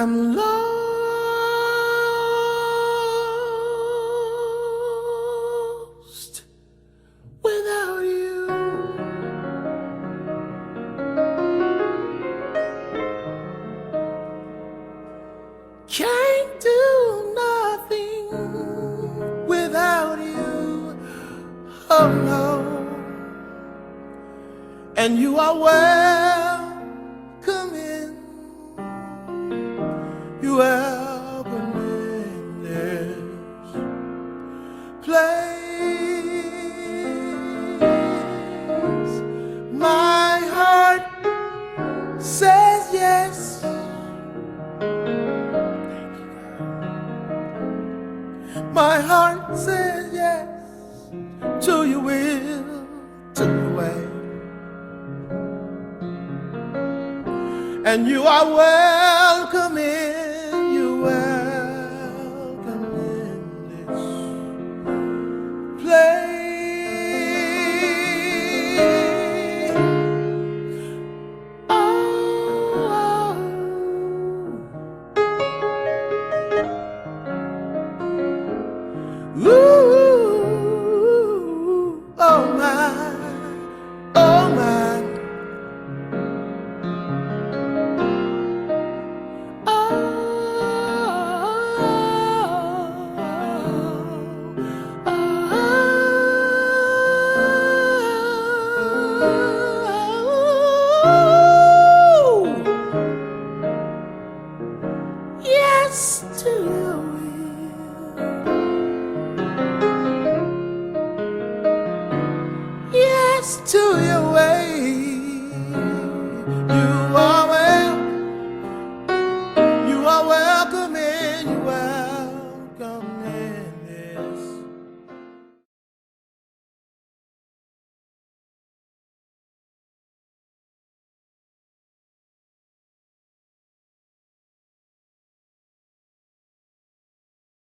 I'm lost without you. Can't do nothing without you. Oh no. And you are welcome in. You welcome in this place. My heart says yes. My heart says yes to your will, to your way. And you are welcome in, you're welcome in this place. Oh, ooh, oh my, oh my. Yes to your will. Yes to your way. You